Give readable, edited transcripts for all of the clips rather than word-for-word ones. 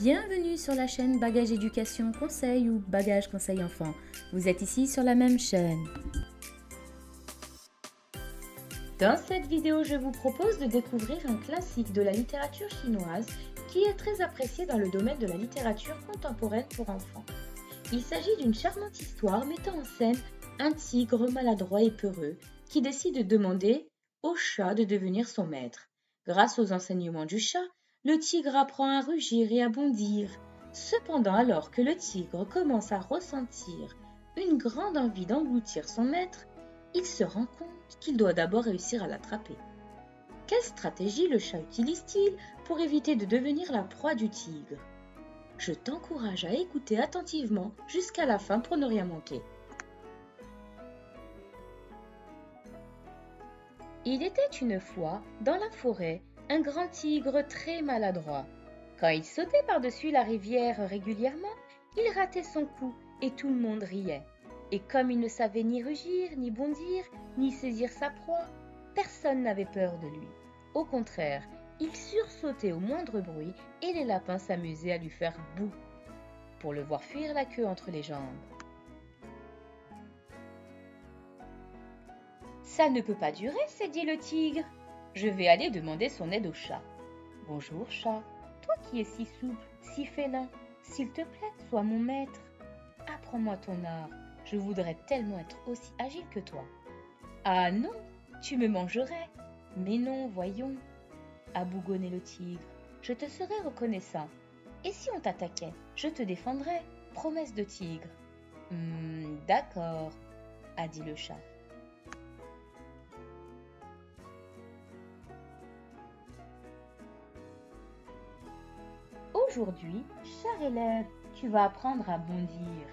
Bienvenue sur la chaîne Bagage Éducation Conseil ou Bagage Conseil Enfant. Vous êtes ici sur la même chaîne. Dans cette vidéo, je vous propose de découvrir un classique de la littérature chinoise qui est très apprécié dans le domaine de la littérature contemporaine pour enfants. Il s'agit d'une charmante histoire mettant en scène un tigre maladroit et peureux qui décide de demander au chat de devenir son maître. Grâce aux enseignements du chat, le tigre apprend à rugir et à bondir. Cependant, alors que le tigre commence à ressentir une grande envie d'engloutir son maître, il se rend compte qu'il doit d'abord réussir à l'attraper. Quelle stratégie le chat utilise-t-il pour éviter de devenir la proie du tigre? Je t'encourage à écouter attentivement jusqu'à la fin pour ne rien manquer. Il était une fois, dans la forêt, un grand tigre très maladroit. Quand il sautait par-dessus la rivière régulièrement, il ratait son coup et tout le monde riait. Et comme il ne savait ni rugir, ni bondir, ni saisir sa proie, personne n'avait peur de lui. Au contraire, il sursautait au moindre bruit et les lapins s'amusaient à lui faire bouh pour le voir fuir la queue entre les jambes. « Ça ne peut pas durer, s'est dit le tigre. Je vais aller demander son aide au chat. »« Bonjour, chat. Toi qui es si souple, si félin, s'il te plaît, sois mon maître. Apprends-moi ton art. Je voudrais tellement être aussi agile que toi. »« Ah non, tu me mangerais. »« Mais non, voyons, » a bougonné le tigre. « Je te serais reconnaissant. Et si on t'attaquait, je te défendrais. Promesse de tigre. »« D'accord, » a dit le chat. « Aujourd'hui, cher élève, tu vas apprendre à bondir, »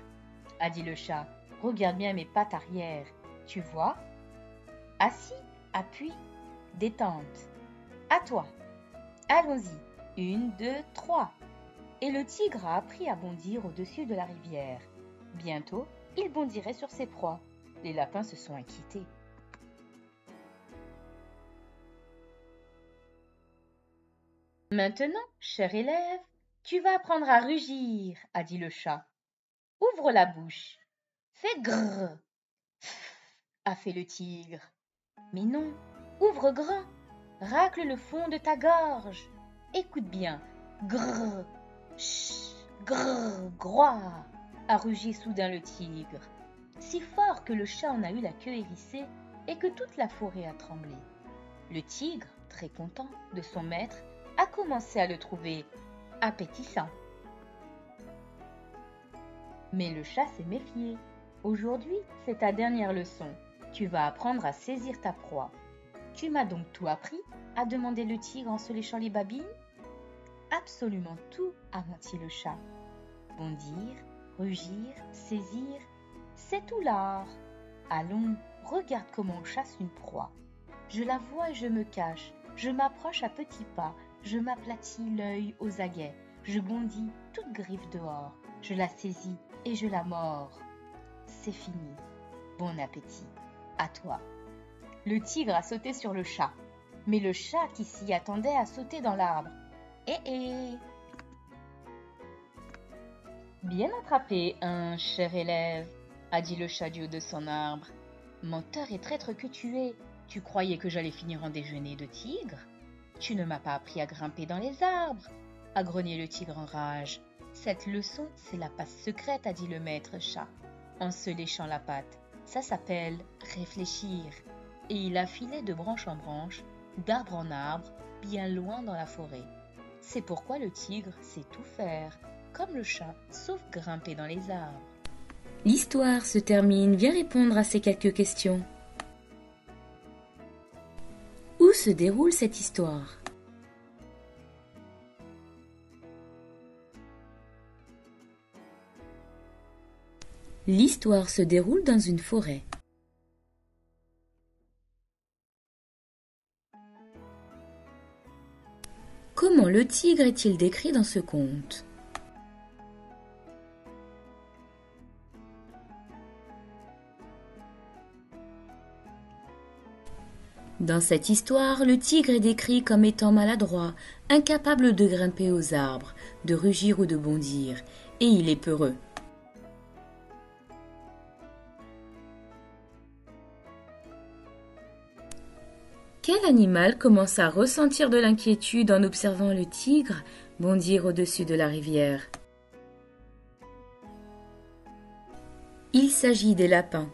a dit le chat. « Regarde bien mes pattes arrière. Tu vois? Assis, appui, détente. À toi. Allons-y. 1, 2, 3. » Et le tigre a appris à bondir au-dessus de la rivière. Bientôt, il bondirait sur ses proies. Les lapins se sont inquiétés. « Maintenant, cher élève, tu vas apprendre à rugir, » a dit le chat. « Ouvre la bouche. Fais grrr, a fait le tigre. Mais non, ouvre grand, racle le fond de ta gorge. Écoute bien, grrr, ch, grrr, groix, a rugi soudain le tigre, si fort que le chat en a eu la queue hérissée et que toute la forêt a tremblé. Le tigre, très content de son maître, a commencé à le trouver appétissant. Mais le chat s'est méfié. Aujourd'hui, c'est ta dernière leçon. Tu vas apprendre à saisir ta proie. Tu m'as donc tout appris? A demandé le tigre en se léchant les babines. Absolument tout, a menti le chat. Bondir, rugir, saisir, c'est tout l'art. Allons, regarde comment on chasse une proie. Je la vois et je me cache. Je m'approche à petits pas. Je m'aplatis l'œil aux aguets. Je bondis toute griffe dehors. Je la saisis et je la mords. C'est fini. Bon appétit. À toi. Le tigre a sauté sur le chat. Mais le chat qui s'y attendait a sauté dans l'arbre. Bien attrapé, cher élève, a dit le chat du haut de son arbre. Menteur et traître que tu es, tu croyais que j'allais finir en déjeuner de tigre? Tu ne m'as pas appris à grimper dans les arbres, a grogné le tigre en rage. Cette leçon, c'est la passe secrète, a dit le maître chat, en se léchant la patte. Ça s'appelle réfléchir. Et il a filé de branche en branche, d'arbre en arbre, bien loin dans la forêt. C'est pourquoi le tigre sait tout faire, comme le chat, sauf grimper dans les arbres. L'histoire se termine. Viens répondre à ces quelques questions. Où se déroule cette histoire? L'histoire se déroule dans une forêt. Comment le tigre est-il décrit dans ce conte? Dans cette histoire, le tigre est décrit comme étant maladroit, incapable de grimper aux arbres, de rugir ou de bondir, et il est peureux. Quel animal commence à ressentir de l'inquiétude en observant le tigre bondir au-dessus de la rivière? Il s'agit des lapins.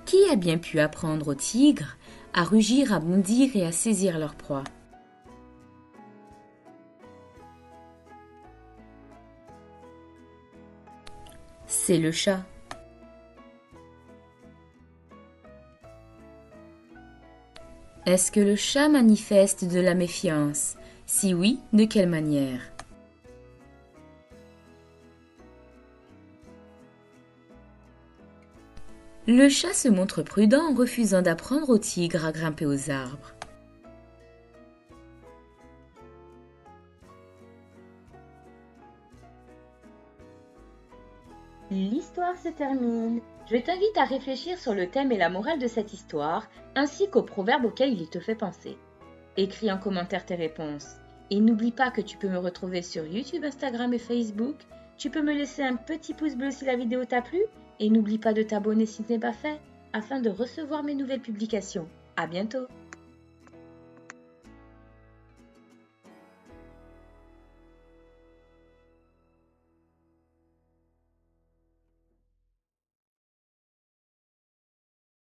Qui a bien pu apprendre aux tigres à rugir, à bondir et à saisir leur proie? C'est le chat. Est-ce que le chat manifeste de la méfiance? Si oui, de quelle manière? Le chat se montre prudent en refusant d'apprendre au tigre à grimper aux arbres. L'histoire se termine. Je t'invite à réfléchir sur le thème et la morale de cette histoire, ainsi qu'aux proverbes auxquels il te fait penser. Écris en commentaire tes réponses. Et n'oublie pas que tu peux me retrouver sur YouTube, Instagram et Facebook. Tu peux me laisser un petit pouce bleu si la vidéo t'a plu. Et n'oublie pas de t'abonner si ce n'est pas fait, afin de recevoir mes nouvelles publications. À bientôt!